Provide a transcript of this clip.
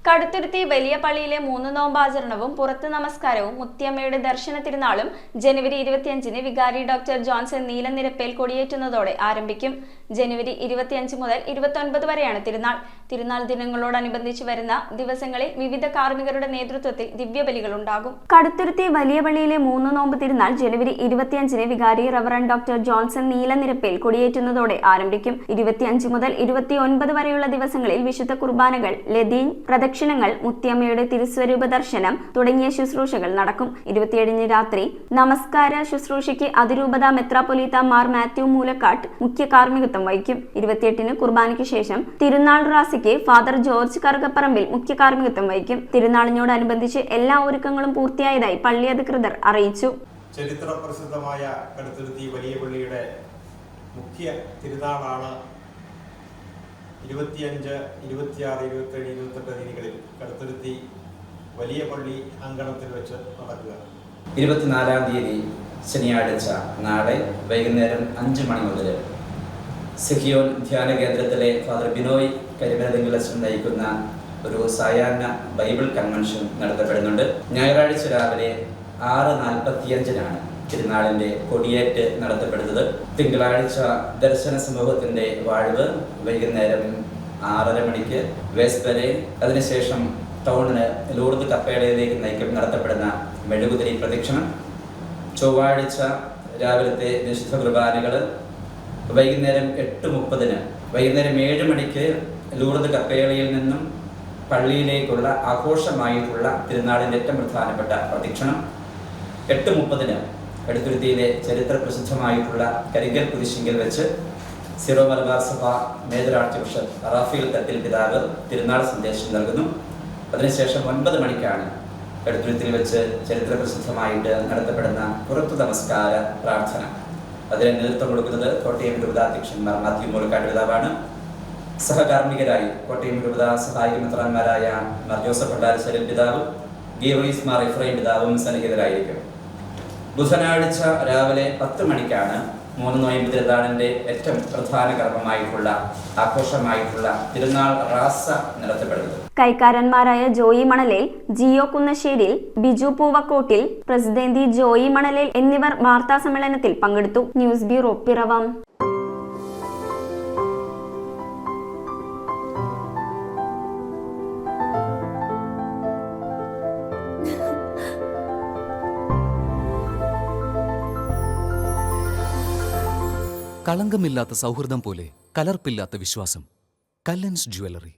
കടുത്തുരുത്തി വലിയ പള്ളിയിലെ 3 നോമ്പാചരണവും പുറത്ത് നമസ്കാരവും മുത്തിയമ്മയുടെ ദർശന തിരുനാളും ജനുവരി 25-ന് വികാരി ഡോക്ടർ ജോൺസൺ നീലനിരപ്പേൽ കൊടിയേറ്റുന്നതോടെ ആരംഭിക്കും. ജനുവരി 25 മുതൽ 29 വരെയാണ് തിരുനാൾ ദിനങ്ങളോടനുബന്ധിച്ച് വരുന്ന ദിവസങ്ങളിൽ വിവിധ കാർമ്മികരുടെ നേതൃത്വത്തിൽ ദിവ്യബലികൾ ഉണ്ടാകും. കടുത്തുരുത്തി വലിയ പള്ളിയിലെ 3 നോമ്പ് തിരുനാൾ ജനുവരി 25-ന് വികാരി റവറന്റ് ഡോക്ടർ ജോൺസൺ നീലനിരപ്പേൽ കൊടിയേറ്റുന്നതോടെ ആരംഭിക്കും. 25 മുതൽ 29 വരെയുള്ള ദിവസങ്ങളിൽ വിശുദ്ധ കുർബാനകൾ, ലതീൻ പ്രദക്ഷിണങ്ങൾ, മുത്തിയമ്മയുടെ തിരുസ്വരൂപ ദർശനം തുടങ്ങിയ ശുശ്രൂഷകൾ നടക്കും. 27-ന് രാത്രി നമസ്കാര ശുശ്രൂഷയ്ക്ക് അതിരൂപത മെത്രാപ്പൊലീത്ത മാർ മാത്യു മൂലക്കാട്ട് മുഖ്യ കാർമ്മികത്വം വഹിക്കും. 28-ന് കുർബാനയ്ക്ക് ശേഷം തിരുനാൾ റാസിക്ക് ഫാദർ ജോർജ് കറുകപ്പറമ്പിൽ മുഖ്യ കാർമ്മികത്വം വഹിക്കും. തിരുനാളിനോടനുബന്ധിച്ച് എല്ലാ ഒരുക്കങ്ങളും പൂർത്തിയായതായി പള്ളി അധികൃതർ അറിയിച്ചു. ചരിത്ര പ്രസിദ്ധമായ കടുത്തുരുത്തി വലിയ പള്ളിയുടെ മുഖ്യ തിരുനാളാണ് 25, 26, 27, 28 തീയതികളിൽ കടുത്തുരുത്തി വലിയ പള്ളി അങ്കണത്തിൽ വെച്ച് നടക്കുക. 24-ാം തീയതി ശനിയാഴ്ച നാളെ വൈകുന്നേരം 5 മണി മുതൽ സിഹിയോൻ ധ്യാന കേന്ദ്രത്തിലെ ഫാദർ ബിനോയ് കരിമനതിങ്കളച്ചൻ നയിക്കുന്ന ഒരു സായാഹ്ന ബൈബിൾ കൺവെൻഷൻ നടത്തപ്പെടുന്നുണ്ട്. ഞായറാഴ്ച രാവിലെ 6:45-നാണ് തിരുനാളിന്റെ കൊടിയേറ്റ് നടത്തപ്പെടുന്നത്. തിങ്കളാഴ്ച ദർശന സമൂഹത്തിന്റെ വാഴ്വ് വൈകുന്നേരം 6:30 മണിക്ക് വേസ്പരെ, അതിനുശേഷം ടൗണിന് ലൂർദ് കപ്പേളയിലേക്ക് നടത്തപ്പെടുന്ന മെഴുകുതിരി പ്രദക്ഷിണം, ചൊവ്വാഴ്ച രാവിലത്തെ വിശുദ്ധ കുർബാനകൾ, വൈകുന്നേരം 8:30-ന് വൈകുന്നേരം 7 മണിക്ക് ലൂർദ് കപ്പേളയിൽ നിന്നും പള്ളിയിലേക്കുള്ള ആഘോഷമായിട്ടുള്ള തിരുനാളിൻ്റെ ഏറ്റവും പ്രധാനപ്പെട്ട പ്രദക്ഷിണം, 8:30-ന് കടുത്തുരുത്തിയിലെ ചരിത്ര പ്രസിദ്ധമായിട്ടുള്ള കരിങ്കൽ കുരിശിങ്കൽ വെച്ച് സിറോ മലബാർ സഭ major arch bishop Raphael Thattil പിതാവ് തിരുനാൾ സന്ദേശം നൽകുന്നു. അതിനുശേഷം 9 മണിക്കാണ് കടുത്തുരുത്തിയിൽ വെച്ച് ചരിത്ര പ്രസിദ്ധമായിട്ട് നടത്തപ്പെടുന്ന പുറത്തു നമസ്കാര പ്രാർത്ഥന. അതിന് നേതൃത്വം കൊടുക്കുന്നത് കോട്ടയം രൂപതാധ്യക്ഷൻ മാർ മാത്യു മൂലക്കാട്ട് പിതാവാണ്. സഹകാർമ്മികരായി കോട്ടയം രൂപത സഹായിക മെത്രാന്മാരായ മാർ ജോസഫ് ഭണ്ഡാരശൈലൻ പിതാവും ഗീറോയിസ് മാർ എഫ്രൈം പിതാവും സന്നിഹിതരായിരിക്കും. ബുധനാഴ്ച രാവിലെ 10 മണിക്കാണ് 3 നോയമ്പ് തിരുനാളിന്റെ ഏറ്റവും പ്രധാന കർമ്മമായിട്ടുള്ള ആഘോഷമായിട്ടുള്ള തിരുനാൾ റാസ നടത്തപ്പെടുന്നത്. കൈക്കാരന്മാരായ ജോയി മണലേൽ, ജിയോ കുന്നശ്ശേരിയിൽ, ബിജു പൂവക്കോട്ടിൽ, പ്രസിഡന്റ് ജോയി മണലേൽ എന്നിവർ വാർത്താ സമ്മേളനത്തിൽ പങ്കെടുത്തു. News bureau, Piravom. കളങ്കമില്ലാത്ത സൗഹൃദം പോലെ കലർപ്പില്ലാത്ത വിശ്വാസം. കല്ലൻസ് ജ്വല്ലറി.